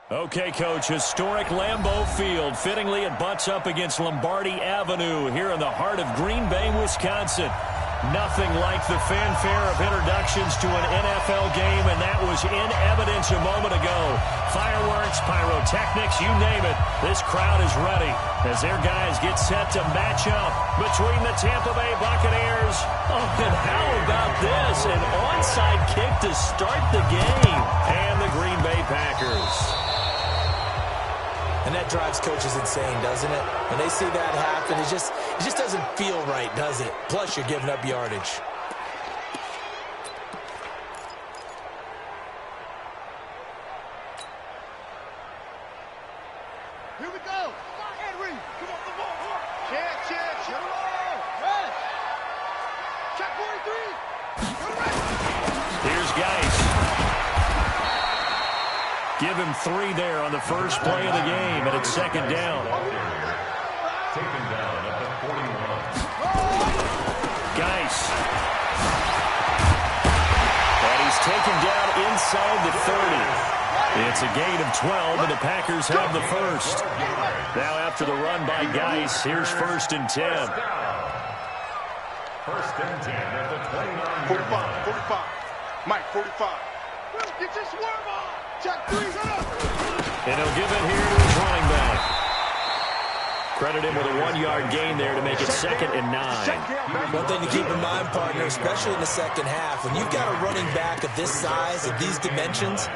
Okay, Coach, historic Lambeau Field. Fittingly, it butts up against Lombardi Avenue here in the heart of Green Bay, Wisconsin. Nothing like the fanfare of introductions to an NFL game, and that was in evidence a moment ago. Fireworks, pyrotechnics, you name it. This crowd is ready as their guys get set to match up between the Tampa Bay Buccaneers. Oh, and how about this? An onside kick to start the game. And the Green Bay Packers. And that drives coaches insane, doesn't it? When they see that happen, it just doesn't feel right, does it? Plus, you're giving up yardage. Here we go. Come on, Henry. Come on, come on. Check. Rest. Check 43. Here's Geis. Give him 3 there on the first play of the game, and it's second down. Taken down at the 41. Geis. And he's taken down inside the 30. It's a gain of 12, and the Packers have the first. Now after the run by Geis, here's 1st and 10. 1st and 10 at the 29. 45. Mike, 45. Get your swerve on. Check 3, run up. And he'll give it here to his running back. Credit him with a 1-yard gain there to make it 2nd and 9. One thing to keep in mind, partner, especially in the second half, when you've got a running back of this size, of these dimensions,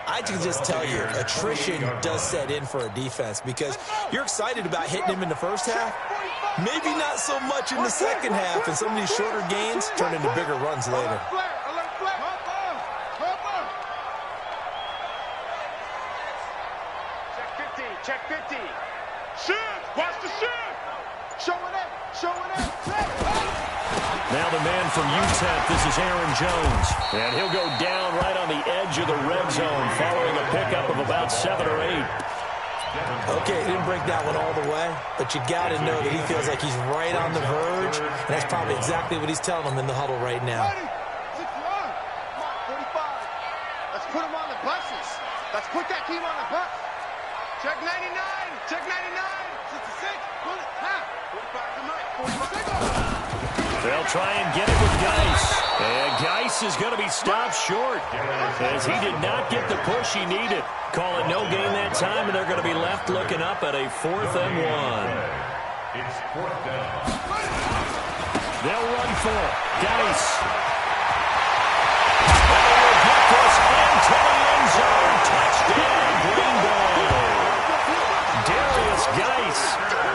I can just tell you, attrition does set in for a defense because you're excited about hitting him in the first half. Maybe not so much in the second half, and some of these shorter gains turn into bigger runs later. Check 50. Shoot. Watch the shoot. Show it in. Now the man from UTEP, this is Aaron Jones. And he'll go down right on the edge of the red zone following a pickup of about 7 or 8. Okay, he didn't break that one all the way, but you got to know that he feels like he's right on the verge, and that's probably exactly what he's telling them in the huddle right now. 45. Let's put him on the buses. Let's put that team on the bus. Check 99. Check 99. 66. Pull it. Half. 45 to Mike. 45. They'll try and get it with Geis. And Geis is going to be stopped short as he did not get the push he needed. Call it no gain that time, and they're going to be left looking up at a 4th and 1. It's 4th down. They'll run for it. Geis. And they will get this into the end zone. Touchdown, Green Bay. Darius Geis,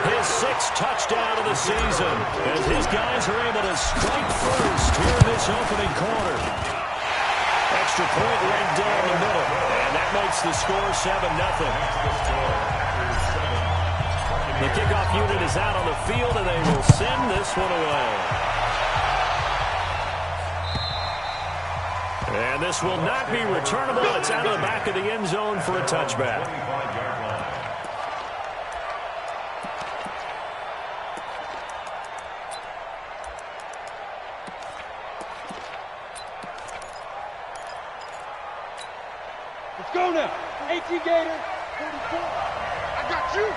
his 6th touchdown of the season, as his guys are able to strike first here in this opening quarter. Extra point right down the middle, and that makes the score 7-0. The kickoff unit is out on the field, and they will send this one away. And this will not be returnable. It's out of the back of the end zone for a touchback. Let's go now. 18 Gator. 44. I got you.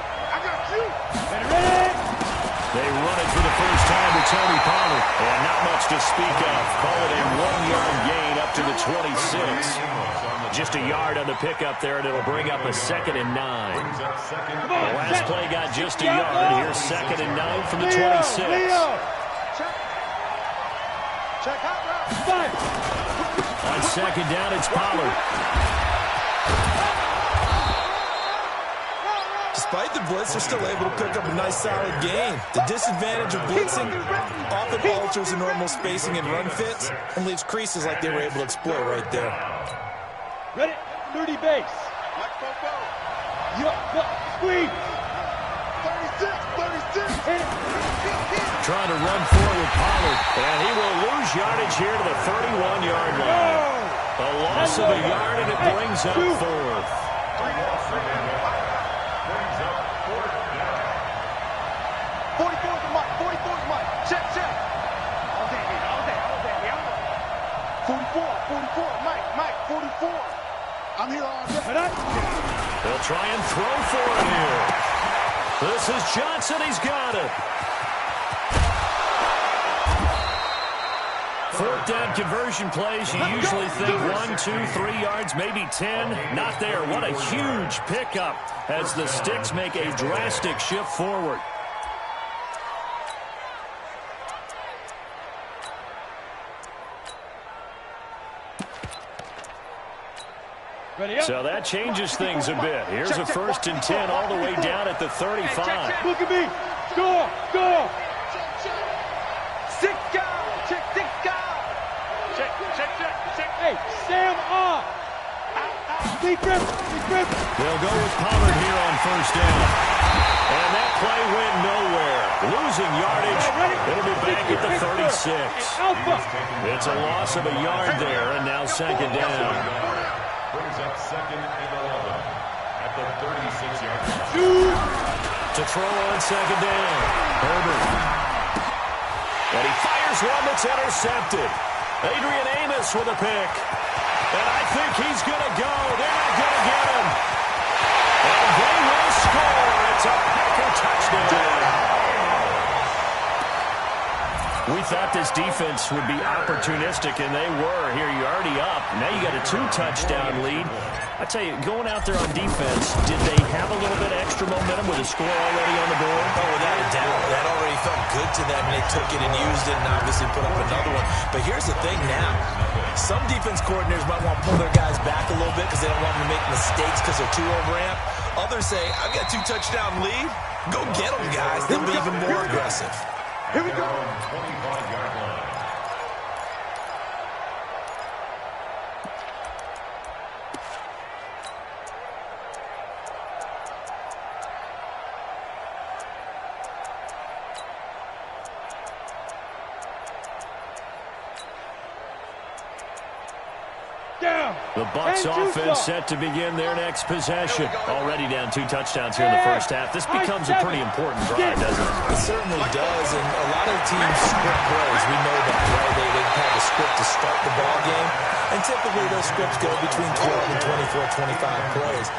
Ready. They run it for the first time to Tony Pollard. And not much to speak of. Call it a 1-yard gain up to the 26. Just a yard on the pickup there, and it'll bring up a 2nd and 9. The last play got just a yard. Here's 2nd and 9 from the 26. Check out. On 2nd down, it's Pollard. Despite the blitz, they're still able to pick up a nice, solid gain. The disadvantage of blitzing often alters the normal spacing and run fits and leaves creases like they were able to exploit right there. Ready? 30 base. Squeeze. 36. Trying to run forward with Pollard, and he will lose yardage here to the 31-yard line. A loss of a yard, and it brings up 4th. 44's Mike. Check. All day. 44, Mike, 44. I'm here all day. They'll try and throw for it here. This is Johnson. He's got it. Fourth down conversion plays, you usually think 1, 2, 3 yards, maybe 10. Not there. What a huge pickup as the Sticks make a drastic shift forward. So that changes things a bit. Here's a 1st and 10 all the way down at the 35. Look at me. Score. Score. Check. Hey, Sam off. Deep grip. They'll go with Pollard here on 1st down. And that play went nowhere. Losing yardage. It'll be back at the 36. It's a loss of a yard there, and now 2nd down. Brings up 2nd and 11 at the 36-yard line. To throw on 2nd down. Herbert. And he fires one that's intercepted. Adrian Amos with a pick. And I think he's going to go. They're not going to get him. And they will score. It's a Packer touchdown. We thought this defense would be opportunistic, and they were. Here, you're already up. Now you got a 2-touchdown lead. I tell you, going out there on defense, did they have a little bit of extra momentum with a score already on the board? Oh, without a doubt. That already felt good to them. They took it and used it and obviously put up another one. But here's the thing now. Some defense coordinators might want to pull their guys back a little bit because they don't want them to make mistakes because they're too overamped. Others say, I've got a 2-touchdown lead. Go get them, guys. They'll be even more aggressive. Here we go. 25-yard line. The Bucks offense set to begin their next possession. Already down 2 touchdowns here in the first half. This becomes a pretty important drive, doesn't it? It certainly does, and a lot of teams script plays. We know that, right? They have a script to start the ball game, and typically those scripts go between 12 and 24, 25 plays.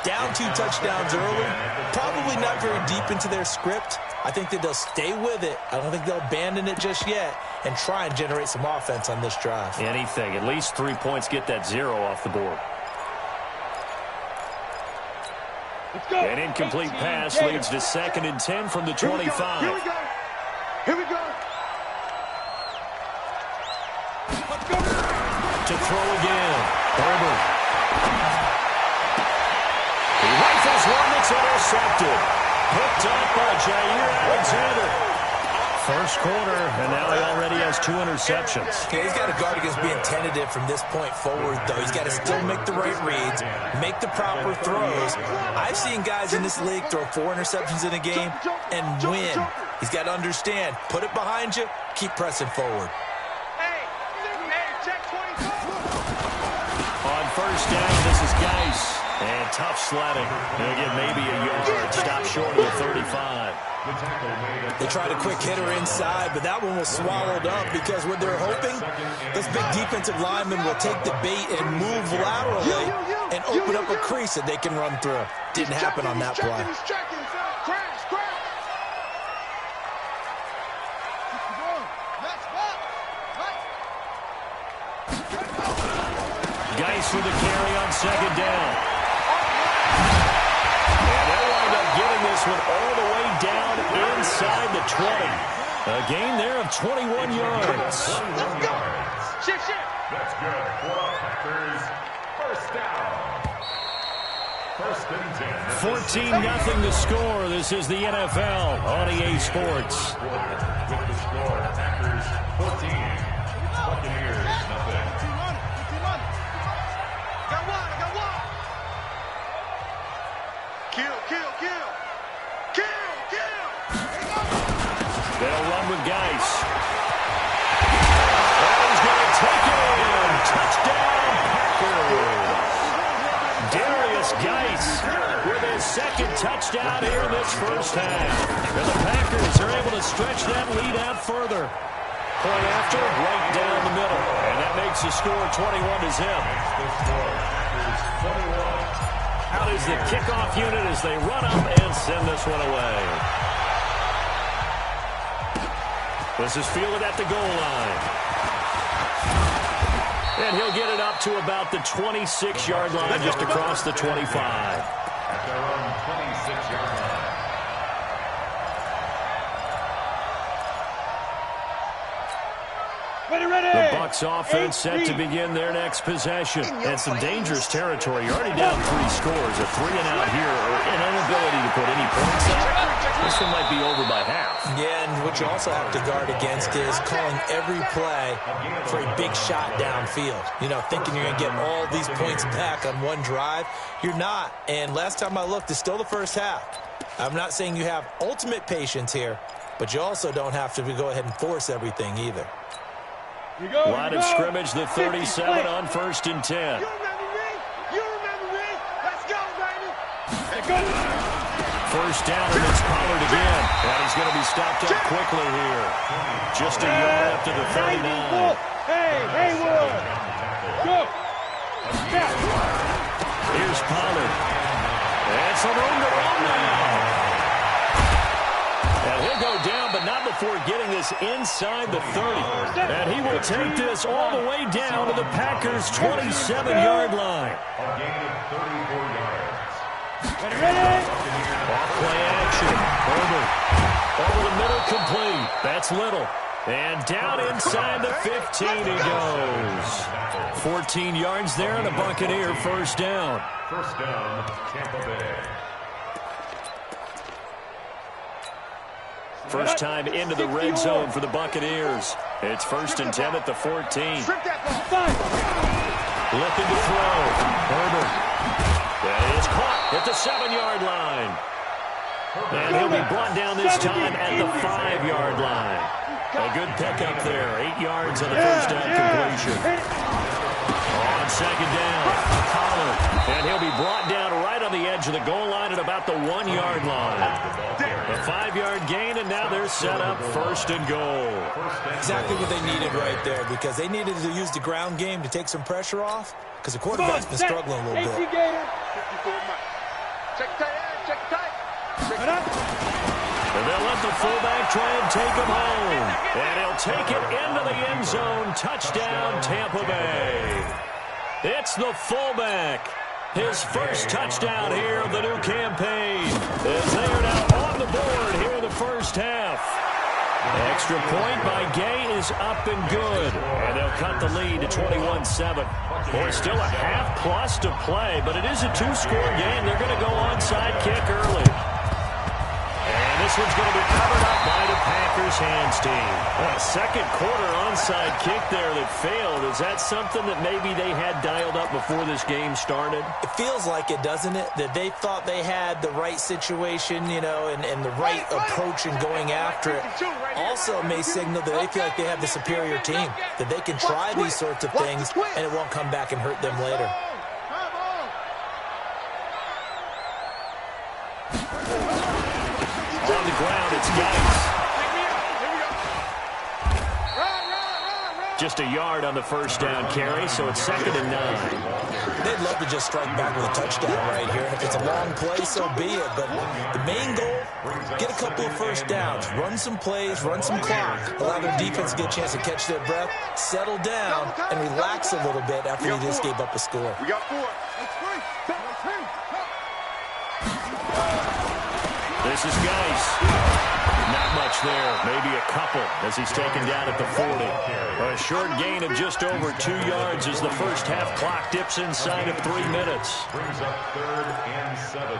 Down 2 touchdowns early, probably not very deep into their script. I think that they'll stay with it. I don't think they'll abandon it just yet and try and generate some offense on this drive. Anything. At least 3 points, get that 0 off the board. An incomplete pass leads to 2nd and 10 from the 25. Here we go. Let's go. To throw again. Herbert. He rifles one that's intercepted. Picked up by Jair Alexander. First quarter, and now he already has 2 interceptions. Okay, he's got to guard against being tentative from this point forward, though. He's got to still make the right reads, make the proper throws. I've seen guys in this league throw 4 interceptions in a game and win. He's got to understand, put it behind you, keep pressing forward. Hey, check 24. On 1st down, this is Geis. And tough sledding. He'll get maybe a yard. Stop short of the 35. They tried a quick hitter inside, but that one was swallowed up because what they're hoping, those big defensive linemen will take the bait and move laterally and open up a crease that they can run through. Didn't happen on that play. Crash. Geis with the carry on 2nd down. And they'll wind up getting this one all the way down inside the 20. A gain there of 21 yards. Let's go. Shift. That's good for the Packers. First down. 1st and 10. 14-0 to score. This is the NFL on EA Sports. With the score, Packers 14. Buccaneers nothing. Got one. Kill. They'll run with Geis. And he's going to take it in. Touchdown, Packers. Darius Geis with his 2nd touchdown here in this first half. And the Packers are able to stretch that lead out further. Point after, right down the middle. And that makes the score 21-0. The score, Packers 21, Out is the kickoff unit as they run up and send this one away. This is fielded at the goal line. And he'll get it up to about the 26-yard line, just across the 25. At their own 26-yard line. The Bucks offense set to begin their next possession. And some dangerous territory. You're already down 3 scores. A 3-and-out here, or an inability to put any points up. This one might be over by half. Yeah, and what you also have to guard against is calling every play for a big shot downfield. You know, thinking you're going to get all these points back on one drive. You're not. And last time I looked, it's still the first half. I'm not saying you have ultimate patience here, but you also don't have to go ahead and force everything either. Line of scrimmage, the 37 on 1st and 10. You remember me? You remember me? Let's go, baby. Let's go. First down, and it's Pollard again. And he's going to be stopped up quickly here. Just a yard up to the 39. Hey, Wood. Go. Here's Pollard. And some room to run now. And he'll go down, but not before getting this inside the 30. And he will take this all the way down to the Packers' 27-yard line. A gain of 34 yards. Off-play action. Herbert. Over the middle, complete. That's Little. And down inside the 15 he goes. 14 yards there and a Buccaneer first down. First down, Tampa Bay. First time into the red zone for the Buccaneers. It's 1st and 10 at the 14. Looking to throw. Herbert. That is caught at the 7-yard line. And he'll be brought down this time at the 5-yard line. A good pickup there. 8 yards on the first down completion. On second down, Pollard. And he'll be brought down right on the edge of the goal line at about the 1-yard line. A 5-yard gain, and now they're set up 1st and goal. Exactly what they needed right there, because they needed to use the ground game to take some pressure off, because the quarterback's been struggling a little bit. Check tight. And they'll let the fullback try and take him home. And he'll take it into the end zone. Touchdown, Tampa Bay. It's the fullback. His first touchdown here of the new campaign. As they are now on the board here in the first half. Extra point by Gay is up and good. And they'll cut the lead to 21-7. Boy, still a half plus to play, but it is a 2-score game. They're going to go onside kick early. And this one's going to be covered up by the Packers hands team. A second quarter onside kick there that failed. Is that something that maybe they had dialed up before this game started? It feels like it, doesn't it? That they thought they had the right situation, you know, and the right approach in going after it. Also may signal that they feel like they have the superior team, that they can try these sorts of things and it won't come back and hurt them later. On the ground, it's Guice. Just a yard on the first down carry, so it's 2nd and 9. They'd love to just strike back with a touchdown right here, and if it's a long play, so be it. But the main goal, get a couple of first downs, run some plays, run some clock, allow their defense to get a chance to catch their breath, settle down, and relax a little bit after they just gave up a score. We got 4. This is Guice. Not much there. Maybe a couple as he's taken down at the 40. A short gain of just over 2 yards as the first half clock dips inside of 3 minutes. Brings up 3rd and 7.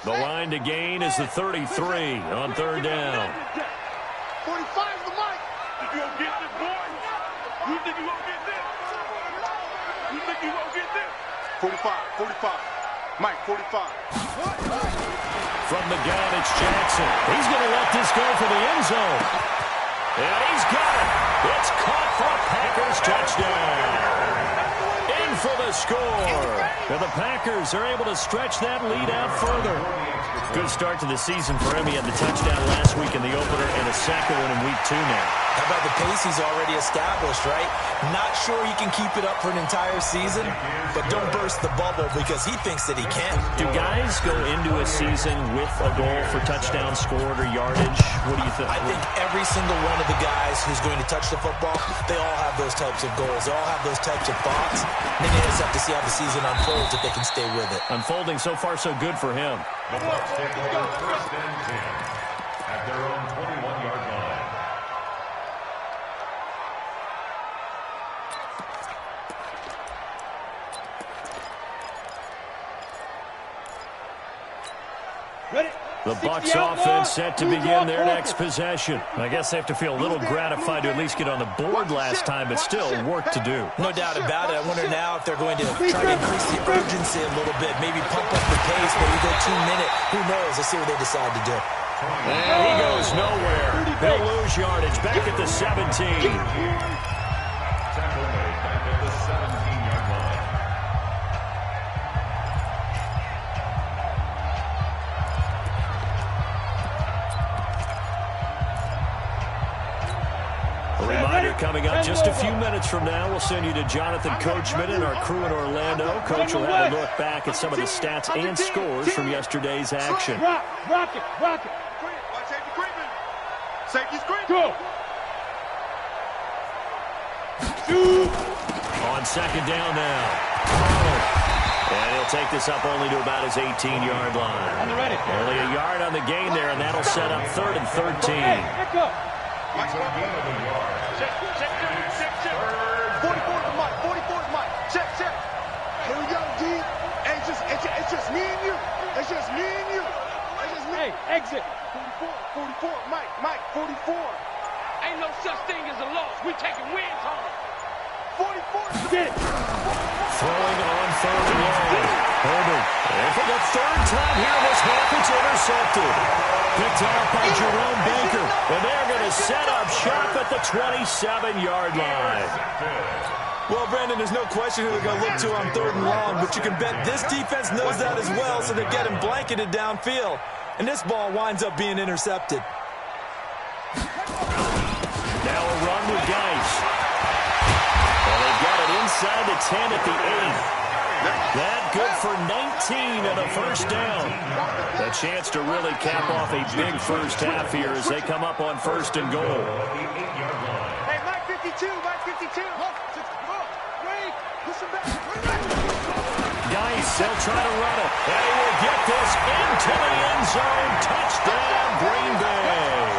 The line to gain is the 33 on 3rd down. 45 is the mic. You gonna get this, boy? You think you gonna get this? You think you gonna get this? 45. Mike, 45. From the gun, it's Jackson. He's going to let this go for the end zone. And he's got it. It's caught for a Packers touchdown. In for the score. And the Packers are able to stretch that lead out further. Good start to the season for him. He had the touchdown last week in the opener and a second one in week 2 now. How about the pace he's already established, right? Not sure he can keep it up for an entire season, but don't burst the bubble because he thinks that he can. Do guys go into a season with a goal for touchdown scored or yardage? What do you think? I think every single one of the guys who's going to touch the football, they all have those types of goals. They all have those types of thoughts. And then you just have to see how the season unfolds if they can stay with it. Unfolding so far so good for him. The Bucks take over 1st and 10 at their own 21-yard line. The Bucks offense set to begin their next possession. I guess they have to feel a little gratified to at least get on the board last time, but still work to do. No doubt about it. I wonder now if they're going to try to increase the urgency a little bit, maybe pump up the pace, maybe go 2-minute. Who knows? Let's see what they decide to do. And he goes nowhere. They'll lose yardage back at the 17. Tackle made back at the 17-yard line. A reminder coming up just a few minutes from now. We'll send you to Jonathan Coachman and our crew in Orlando. Coach will have a look back at some of the stats and scores from yesterday's action. Rock it. Watch safety creeping. Safety screen. Go. On second down now. And he'll take this up only to about his 18-yard line. Only a yard on the gain there, and that'll set up 3rd and 13. It's a gain of a yard. Check. 44 to Mike. 44 to Mike. Check. Here we go, D. Hey, it's just me and you. It's just me and you. Hey, exit. 44. Mike, 44. Ain't no such thing as a loss. We taking wins home. 44. Get it. Throwing on 3rd and long. Herbert. And for the 3rd time here in this half, it's intercepted. Picked off by Jerome Baker. And they're going to set up shop at the 27-yard line. Well, Brandon, there's no question who they're going to look to on 3rd and long, but you can bet this defense knows that as well, so they're getting blanketed downfield. And this ball winds up being intercepted. Now a run with Geis. Well, they've got it inside the 10 at the 8. That good for 19 and a first down. A chance to really cap off a big first half here as they come up on 1st and goal. Hey, Mike 52. Wait, push him back. Geis, they'll try to run it. They will get this into the end zone. Touchdown, Green Bay.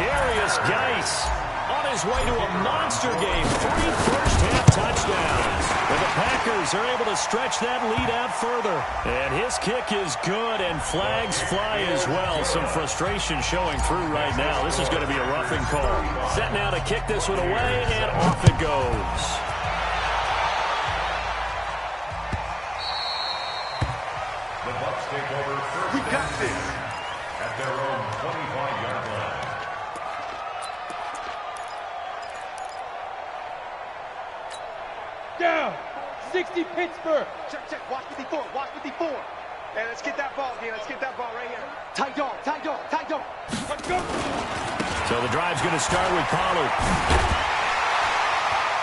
Darius Geis on his way to a monster game. 3 first-half touchdowns. And the Packers are able to stretch that lead out further. And his kick is good, and flags fly as well. Some frustration showing through right now. This is going to be a roughing call. Set now to kick this one away, and off it goes. The Bucks take over 1st and 10 at their own 25-yard line. Down. 60 Pittsburgh. Check. Watch 54. Hey, let's get that ball again. Let's get that ball right here. Tight dog. Let's go. So the drive's going to start with Pollard.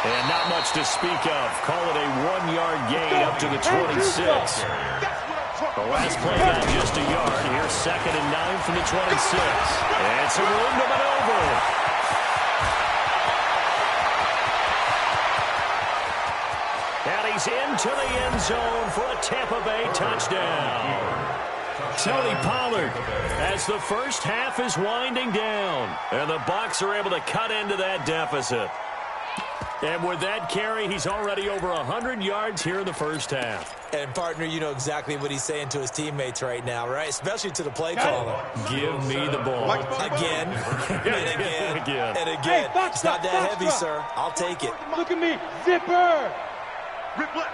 And not much to speak of. Call it a 1-yard gain up to the 26. The last play got just a yard. Here's 2nd and 9 from the 26. And some room to maneuver. And he's into the end zone for a Tampa Bay touchdown. Tony Pollard as the first half is winding down. And the Bucks are able to cut into that deficit. And with that carry, he's already over 100 yards here in the first half. And, partner, you know exactly what he's saying to his teammates right now, right? Especially to the play caller. Give me the ball. Again, and again, and again. Hey, it's not that heavy, sir. I'll take it. Look at me. Zipper. Rip left.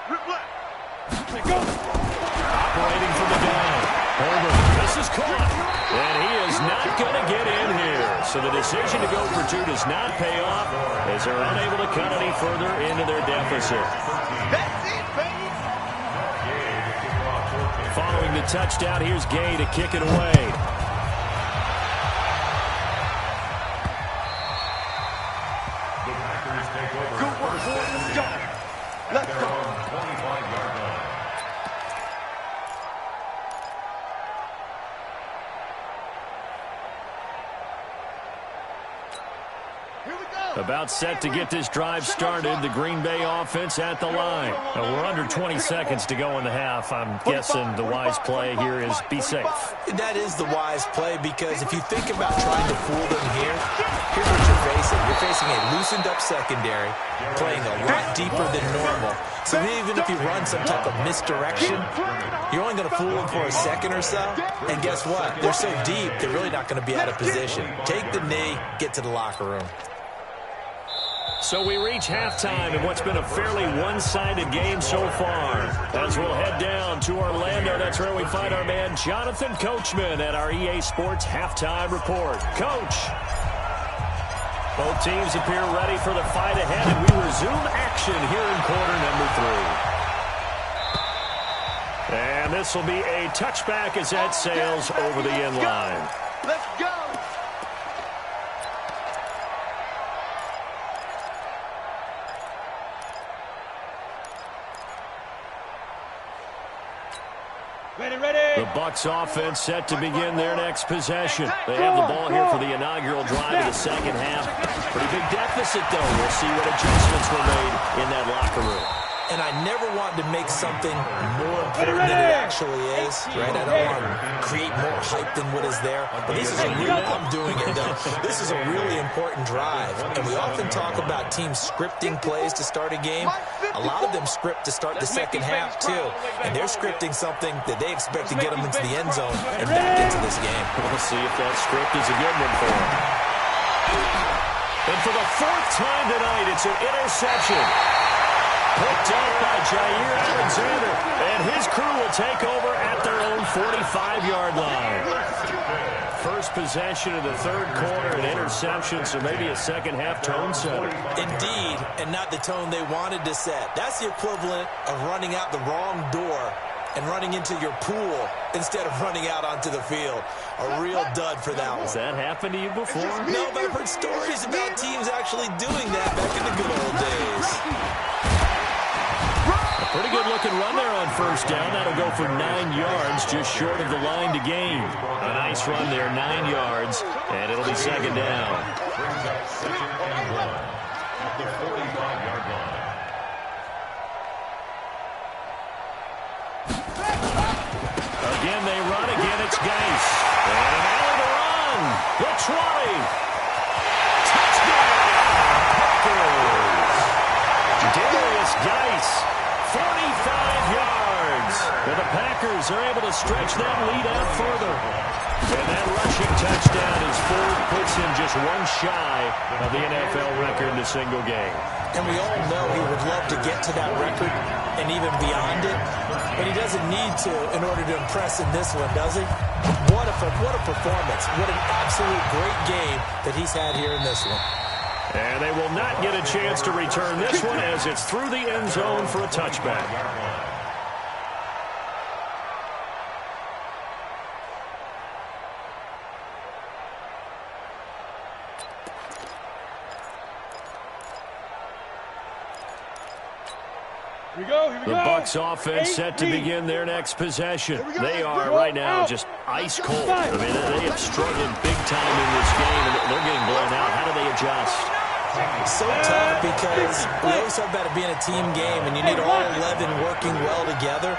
Go. Operating from the gun. Herbert, this is caught. And he is He's not going to get in here. So the decision to go for two does not pay off as they're unable to cut any further into their deficit. That's it, baby. Following the touchdown, here's Gay to kick it away. Good work, boys. Let's go. Let's go. 25-yard line. Here we go. About set to get this drive started. The Green Bay offense at the line. Now, we're under 20 seconds to go in the half. I'm guessing the wise play here is be safe. That is the wise play, because if you think about trying to fool them here, here's what you're facing. You're facing a loosened up secondary, playing a lot deeper than normal. So even if you run some type of misdirection, you're only going to fool them for a second or so. And guess what? They're so deep, they're really not going to be out of position. Take the knee, get to the locker room. So we reach halftime in what's been a fairly one-sided game so far. As we'll head down to Orlando, that's where we find our man Jonathan Coachman at our EA Sports Halftime Report. Coach. Both teams appear ready for the fight ahead, and we resume action here in quarter number 3. And this will be a touchback as that sails over the end line. Let's go. The Bucks offense set to begin their next possession. They have the ball here for the inaugural drive of the second half. Pretty big deficit, though. We'll see what adjustments were made in that locker room. And I never want to make something more important than it actually is, right? I don't want to create more hype than what is there. But this is a really, I'm doing it, though. This is a really important drive. And we often talk about teams scripting plays to start a game. A lot of them script to start the second half, too. And they're scripting something that they expect to get them into the end zone and back into this game. We'll see if that script is a good one for them. And for the fourth time tonight, it's an interception. Picked up by Jair Alexander, and his crew will take over at their own 45-yard line. First possession of the third quarter, an interception, so maybe a second-half tone setter. Indeed, and not the tone they wanted to set. That's the equivalent of running out the wrong door and running into your pool instead of running out onto the field. A real dud for that one. Has that happened to you before? No, but I've heard stories about teams actually doing that back in the good old days. Pretty good-looking run there on first down. That'll go for 9 yards, just short of the line to gain. A nice run there, 9 yards, and it'll be second down. Brings up second and 1 at the 45-yard line. Again, they run. Again, it's Geis. And an alley to run. The 20. Touchdown, Packers. Darius Geis. 45 yards. Well, the Packers are able to stretch that lead out further. And that rushing touchdown is fourth, puts him just one shy of the NFL record in a single game. And we all know he would love to get to that record and even beyond it, but he doesn't need to in order to impress in this one, does he? What a performance. What an absolute great game that he's had here in this one. And they will not get a chance to return this one as it's through the end zone for a touchback. Here we go. The Bucks offense set to begin their next possession. They are right now just ice cold. I mean, they have struggled big time in this game, and they're getting blown out. How do they adjust? So tough, because we always talk about it being a team game, and you need all 11 working well together.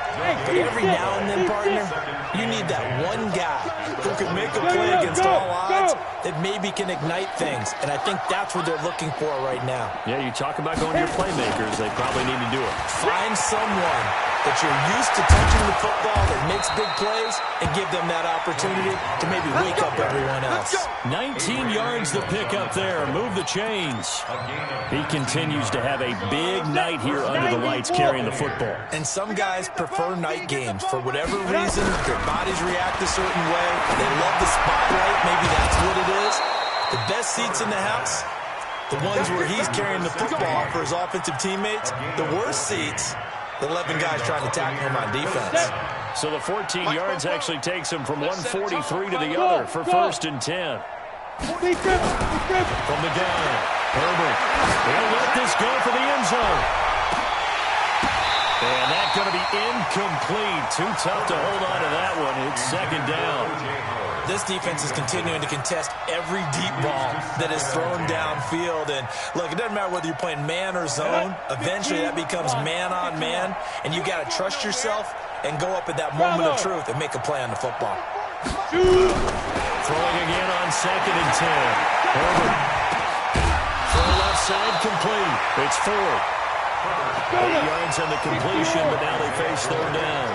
But every now and then, partner, you need that one guy who can make a play against all odds that maybe can ignite things. And I think that's what they're looking for right now. Yeah, you talk about going to your playmakers. They probably need to do it. Find someone that you're used to touching the football, that makes big plays, and give them that opportunity to maybe wake up everyone else. 19 yards the pick up there. Move the chains. He continues to have a big night here under the lights carrying the football. And some guys prefer night games. For whatever reason, their bodies react a certain way. They love the spotlight. Maybe that's what it is. The best seats in the house, the ones where he's carrying the football for his offensive teammates. The worst seats, the 11 guys trying to tackle him on defense. So the 14 yards actually takes him from 143 to the other for 1st and 10. From the gun, Herbert. He'll let this go for the end zone. And that's going to be incomplete. Too tough to hold on to that one. It's 2nd down. This defense is continuing to contest every deep ball that is thrown downfield. And, look, it doesn't matter whether you're playing man or zone. Eventually that becomes man on man. And you got to trust yourself and go up at that moment of truth and make a play on the football. Throwing again on 2nd and 10. Herbert. Throw left side complete. It's 4th. 8 yards on the completion, but now they face 3rd down.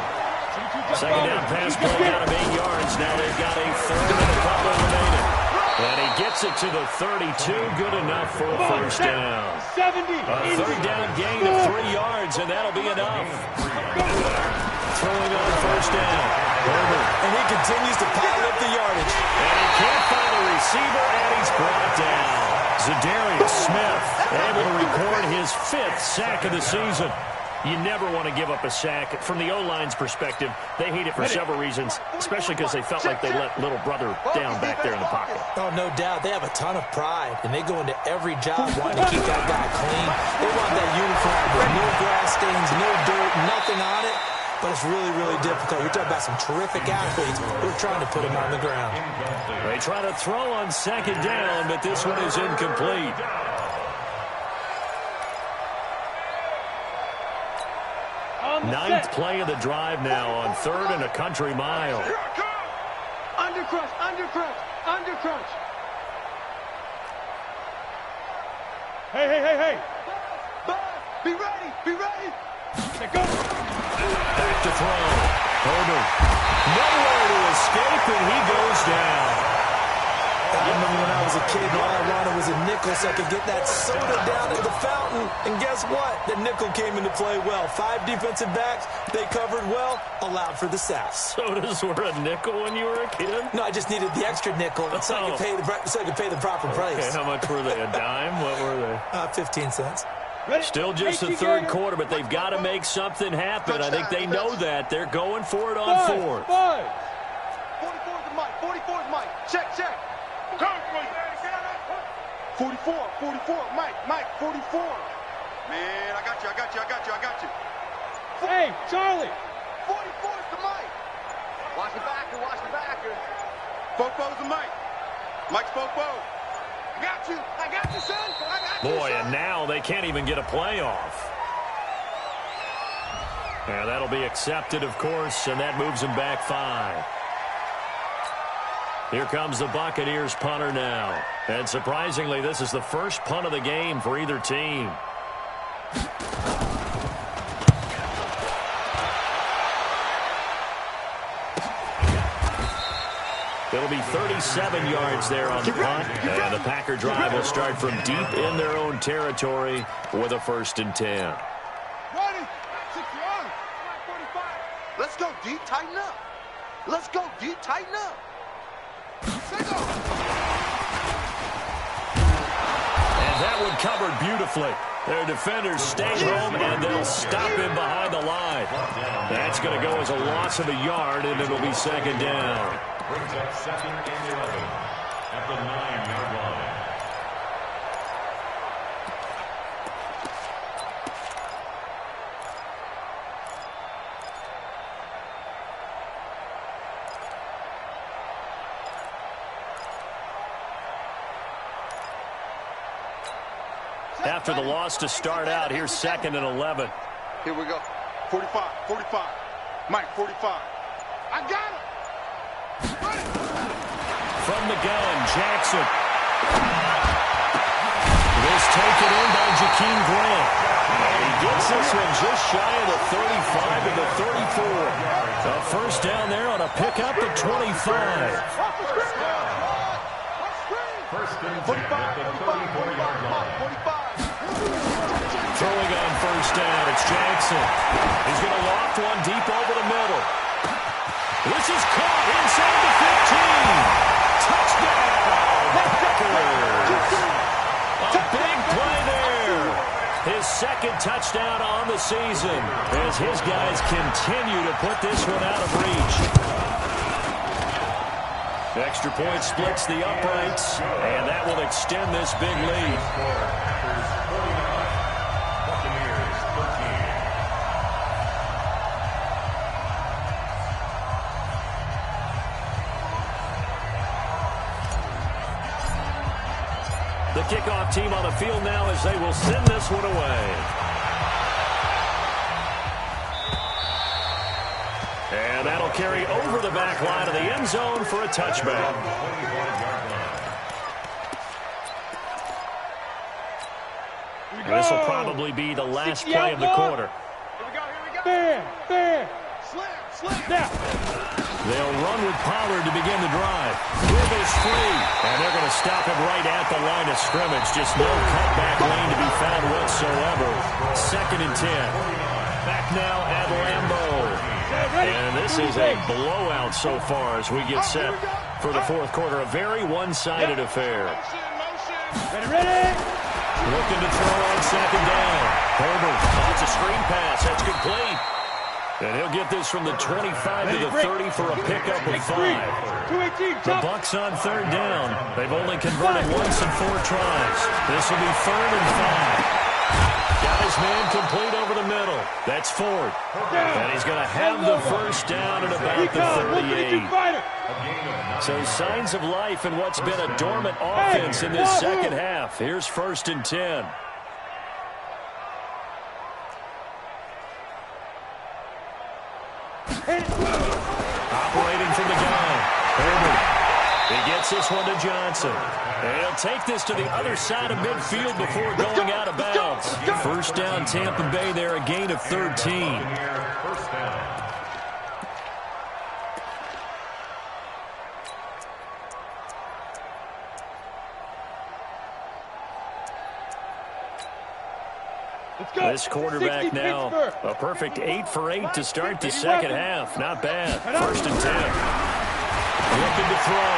2nd down pass play out of 8 yards. Now they've got a 3rd and a couple remaining. And he gets it to the 32. Good enough for a 1st down. A 3rd down gain of 3 yards, and that'll be enough. Throwing on 1st down. Herbert. And he continues to pile up the yardage. And he can't find a receiver, and he's brought down. Zadarius Smith able to record his 5th sack of the season. You never want to give up a sack. From the O-line's perspective, they hate it for several reasons, especially because they felt like they let little brother down back there in the pocket. Oh, no doubt. They have a ton of pride, and they go into every job wanting to keep that guy clean. They want that uniform with no grass stains, no dirt, nothing on it. But it's really, really difficult. You're talking about some terrific athletes who are trying to put him on the ground. They try to throw on 2nd down, but this one is incomplete. Ninth play of the drive now on 3rd and a country mile. Undercrunch, undercrunch, undercrunch. Hey. Be ready, be ready. Go. Back to throw. Herbert. Nowhere to escape, and he goes down. I remember when I was a kid and all I wanted was a nickel so I could get that soda down at the fountain. And guess what? The nickel came into play well. 5 defensive backs, they covered well, allowed for the sacks. Sodas were a nickel when you were a kid? No, I just needed the extra nickel so I could pay the proper price. Okay, how much were they? A dime? What were they? 15 cents. Still just the 3rd quarter, but they've got to make something happen. I think they know that. They're going for it on 4th. 44's Mike. 44's Mike. Check. 44, Mike, 44. Man, I got you. Hey, Charlie. 44's the Mike. Watch the backer. Popo's the Mike. Mike's Popo. I got you, son. Boy, and now they can't even get a playoff. And that'll be accepted, of course, and that moves them back 5. Here comes the Buccaneers punter now. And surprisingly, this is the first punt of the game for either team. It'll be 37 yards there on the punt. And the Packer drive will start from deep in their own territory with a 1st and 10. Ready. 61. 45. Let's go deep, tighten up. Let's go deep, tighten up. And that one covered beautifully. Their defenders stay home, and they'll stop him behind the line. That's going to go as a loss of a yard, and it'll be 2nd down. Brings up 2nd and 11 at the 9-yard line. After the loss to start out, here's 2nd and 11. Here we go. 45. Mike, 45. I got it. From the gun, Jackson. This taken in by Jakeem Grant. And he gets this one just shy of the 35 to the 34. A first down there on a pickup at 25. First and 10 at the 34-yard line. Throwing on first down, it's Jackson. He's going to loft one deep over the middle. This is caught inside the 15. Touchdown, Packers. A big play there. His second touchdown on the season as his guys continue to put this one out of reach. Extra point splits the uprights, and that will extend this big lead. The kickoff team on the field now as they will send this one away. And that'll carry over the back line of the end zone for a touchback. This will probably be the last play of the quarter. Bam, bam. Now. They'll run with Pollard to begin the drive. Wiggles free, and they're going to stop him right at the line of scrimmage. Just no cutback lane to be found whatsoever. 2nd and 10. Back now at Lambeau. And this is a blowout so far as we get set for the fourth quarter. A very one-sided affair. Ready. Looking to throw on 2nd down. Herbert, it's a screen pass. That's complete. And he'll get this from the 25 to the 30 for a pickup of 5. The Bucks on 3rd down. They've only converted once in 4 tries. This will be 3rd and 5. Got his man complete over the middle. That's Ford. And he's going to have the first down at about the 38. So signs of life in what's been a dormant offense in this second half. Here's 1st and 10. Operating from the gun. Herbert. He gets this one to Johnson. And he'll take this to the other side of midfield before going out of bounds. First down, Tampa Bay there, a gain of 13. First down. This quarterback now, a perfect 8 for 8 to start the second half. Not bad. 1st and 10. Looking to throw.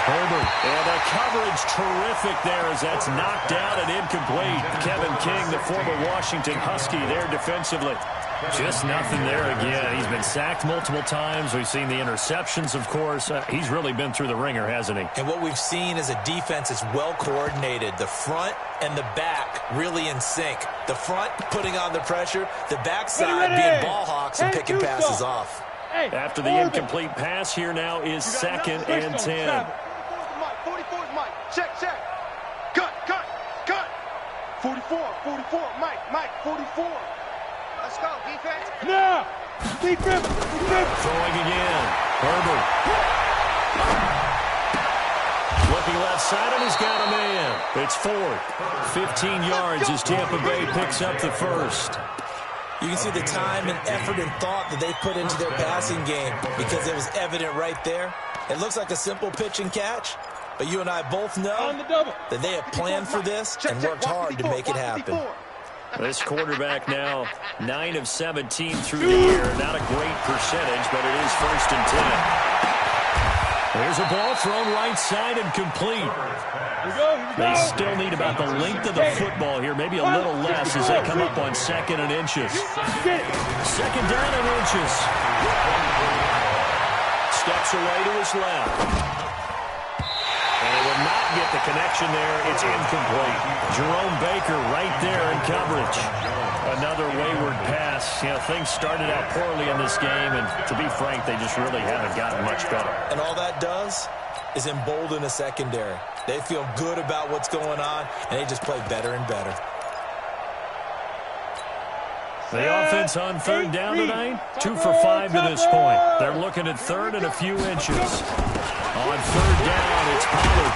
Herbert. And the coverage terrific there as that's knocked down and incomplete. Kevin King, the former Washington Husky, there defensively. Just nothing there again. He's been sacked multiple times. We've seen the interceptions, of course. He's really been through the ringer, hasn't he? And what we've seen is a defense that's well coordinated. The front and the back really in sync. The front putting on the pressure. The backside being ball hawks and picking passes off. After the incomplete pass, here now is 2nd and 10. 44 is Mike. Check. Cut. 44, Mike, 44. Let's go, defense. Now. Defense. Throwing again. Herbert. Looking left side, and he's got a man. It's Ford. 15 yards as Tampa Bay picks up the first. You can see the time and effort and thought that they put into their passing game because it was evident right there. It looks like a simple pitch and catch, but you and I both know that they have planned for this and worked hard to make it happen. This quarterback now 9 of 17 through the year. Not a great percentage, but it is 1st and 10. There's a ball thrown right side and complete. They still need about the length of the football here, maybe a little less as they come up on 2nd and inches. 2nd down and inches. Steps away to his left. And he will not get the connection there. It's incomplete. Jerome Baker right there in coverage. Another wayward pass. You know, things started out poorly in this game, and to be frank, they just really haven't gotten much better. And all that does is embolden the secondary. They feel good about what's going on, and they just play better and better. The offense on third down tonight, 2 for 5 to this point. They're looking at third and a few inches. On third down, it's Pollard.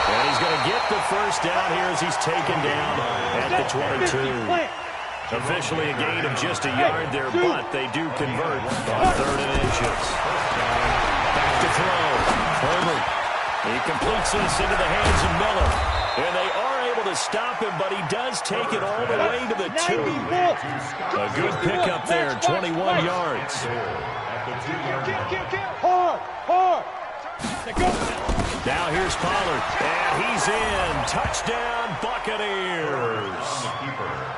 And he's going to get the first down here as he's taken down at the 22. Officially a gain of just a yard there, but they do convert on third and inches. Back to throw. Herbert. He completes this into the hands of Miller. And they are able to stop him, but he does take it all the way to the 2. A good pickup there, 21 yards. Hard. Now here's Pollard, and he's in. Touchdown, Buccaneers.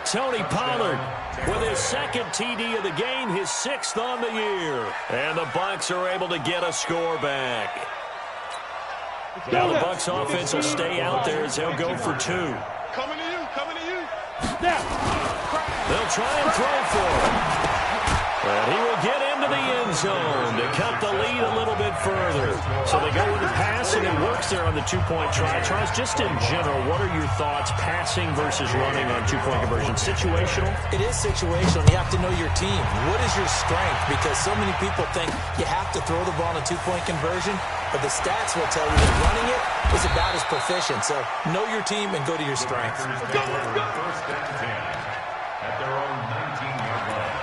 Tony Pollard with his second TD of the game, his 6th on the year. And the Bucks are able to get a score back. Now the Bucks offense will stay out there as they'll go for 2. Coming to you. They'll try and throw for him. And he will get into the end zone to cut the lead a little bit further. So they go with the pass, and it works there on the 2-point try. Charles, just in general, what are your thoughts passing versus running on 2-point conversion? Situational? It is situational. You have to know your team. What is your strength? Because so many people think you have to throw the ball on a 2-point conversion, but the stats will tell you that running it is about as proficient. So know your team and go to your strength. First and 10 at their own 19-yard line.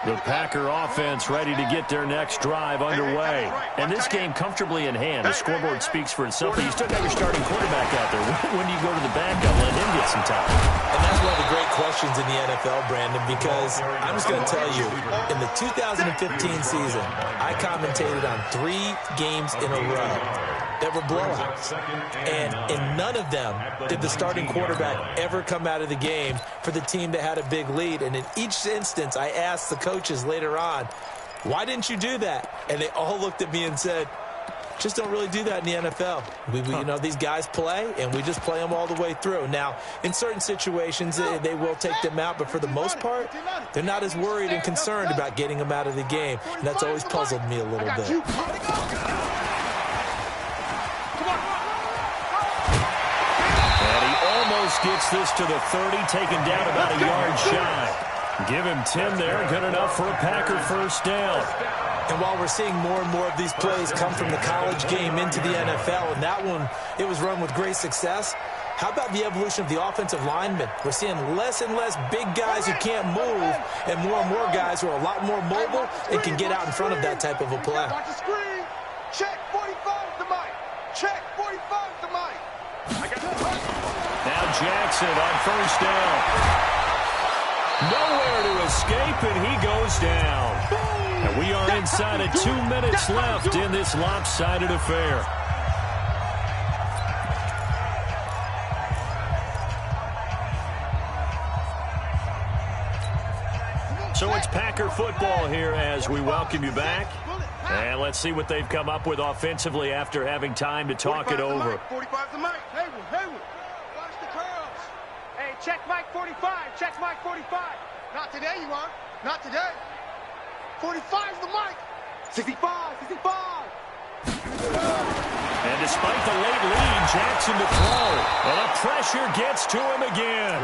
The Packer offense ready to get their next drive underway. And this game comfortably in hand. The scoreboard speaks for itself. But you still got your starting quarterback out there. When do you go to the backup, let him get some time? And that's one of the great questions in the NFL, Brandon, because I'm just going to tell you, in the 2015 season, I commentated on 3 games in a row that were blowouts. And in none of them did the starting quarterback ever come out of the game for the team that had a big lead. And in each instance, I asked the coaches later on, why didn't you do that? And they all looked at me and said, just don't really do that in the NFL. You know, these guys play, and we just play them all the way through. Now, in certain situations, they will take them out, but for the most part, they're not as worried and concerned about getting them out of the game. And that's always puzzled me a little bit. Almost gets this to the 30, taken down about a yard shy. Give him 10 there, good enough for a Packer first down. And while we're seeing more and more of these plays come from the college game into the NFL, and that one, it was run with great success, how about the evolution of the offensive linemen? We're seeing less and less big guys who can't move, and more guys who are a lot more mobile and can get out in front of that type of a play. Watch the screen. Check 45 to Mike. Check 45 to Mike. Now Jackson on first down. Nowhere to escape, and he goes down. And we are inside of 2 minutes left in this lopsided affair. So it's Packer football here as we welcome you back. And let's see what they've come up with offensively after having time to talk it over. 45 to Mike. Haywood. Watch the curls. Hey, check Mike 45. Check Mike 45. Not today, you aren't. Not today. 45's the Mike. 65. And despite the late lead, Jackson to throw. And a pressure gets to him again.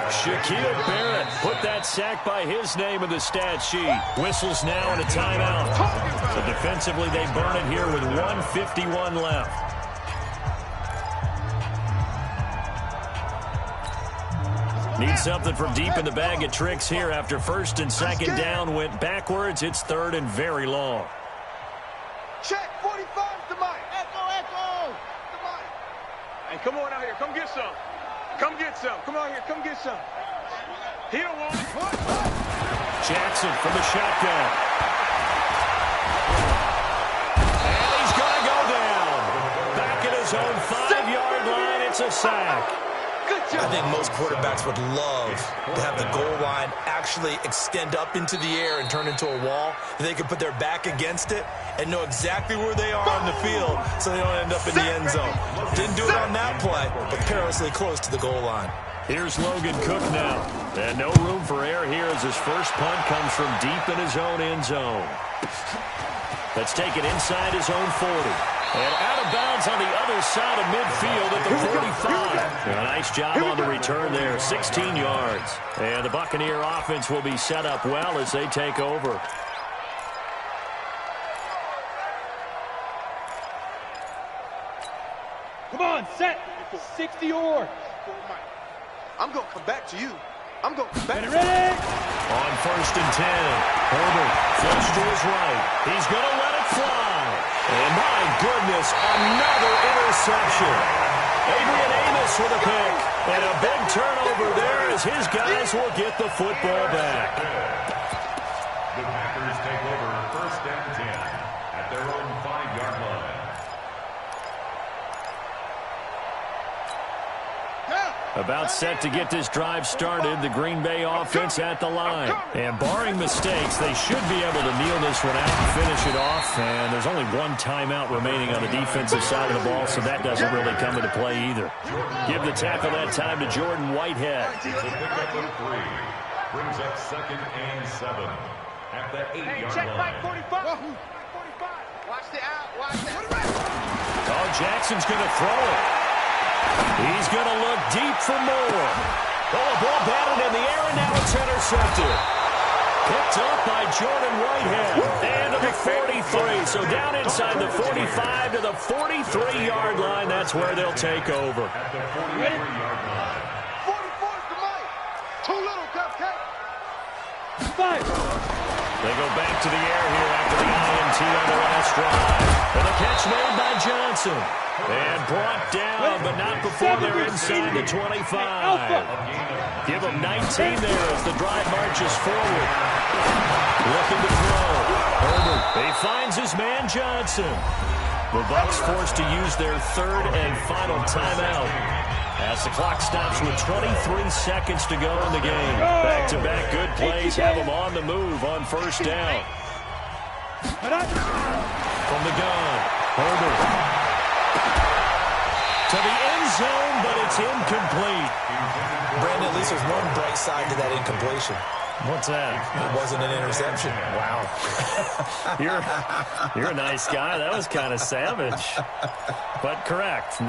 Shaquille Barrett put that sack by his name in the stat sheet. Whistles now and a timeout. So defensively, they burn it here with 1:51 left. Need something from deep in the bag of tricks here after first and second down went backwards. It's third and very long. Check 45 to Mike. Echo. To Mike. Hey, come on out here. Come get some. Come on here. Come get some. He don't want it. Jackson from the shotgun. And he's going to go down. Back at his own 5-yard line. It's a sack. I think most quarterbacks would love to have the goal line actually extend up into the air and turn into a wall. They could put their back against it and know exactly where they are on the field so they don't end up in the end zone. Didn't do it on that play, but perilously close to the goal line. Here's Logan Cook now. And no room for error here as his first punt comes from deep in his own end zone. Let's take it inside his own 40. And out of bounds on the other side of midfield at the 45. A nice job on the return there, 16 yards. And the Buccaneer offense will be set up well as they take over. Come on, set. 60 yards. I'm going to come back to you. I'm going to come back. Ready? On 1st and 10, Herbert flips to his right. He's going to let it fly. And my goodness, another interception. Adrian Amos with a pick. And a big turnover there as his guys will get the football back. The Packers take over 1st and 10 at their own 5-yard line. About set to get this drive started, the Green Bay offense at the line. And barring mistakes, they should be able to kneel this one out and finish it off. And there's only one timeout remaining on the defensive side of the ball, so that doesn't really come into play either. Give the tackle that time to Jordan Whitehead. It's a pickup of 3. Brings up 2nd and 7 at the 8-yard Check line. back 45. 45. Watch the out. Watch the out. Oh, Jackson's going to throw it. He's going to look deep for more. Oh, a ball batted in the air, and now it's intercepted. Picked up by Jordan Whitehead. And to the 43. So down inside the 45 to the 43-yard line. That's where they'll take over. At the 43-yard line. 44's the mic. Too little, Cupcake. 5. They go back to the air here after the INT on the last drive. And the catch made by Johnson. And brought down, but not before they're inside the 25. Give them 19 there as the drive marches forward. Looking to throw. Herbert, he finds his man Johnson. The Bucks forced to use their 3rd and final timeout as the clock stops with 23 seconds to go in the game. Back-to-back good plays have them on the move on 1st down. From the gun, Herbert to the end zone, but it's incomplete. Brandon, at least there's one bright side to that incompletion. What's that? It wasn't an interception. Wow. You're a nice guy. That was kind of savage. But correct.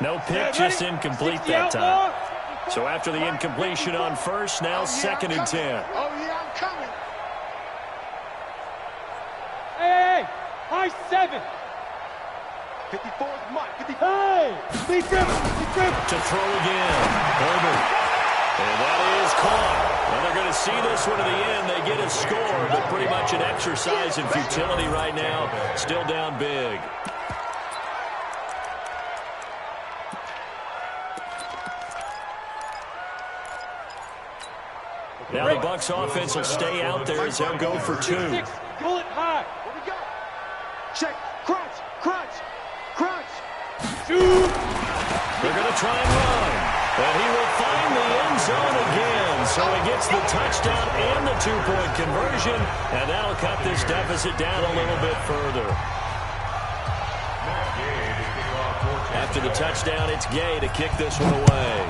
No pick, just incomplete that time. So after the incompletion on 1st, now 2nd and 10. Oh, yeah, I'm coming. Hey, high 7. 54's Mike. 55. Hey, be driven. To throw again. Herbert. And that is caught. Well, they're going to see this one to the end. They get a score, but pretty much an exercise in futility right now. Still down big. Now the Bucks offense will stay out there as they'll go for 2. Pull it high. Here we go. Check. Crunch. Shoot. They're going to try and run. And he will find the end zone again. So he gets the touchdown and the 2-point conversion. And that'll cut this deficit down a little bit further. After the touchdown, it's Gay to kick this one away.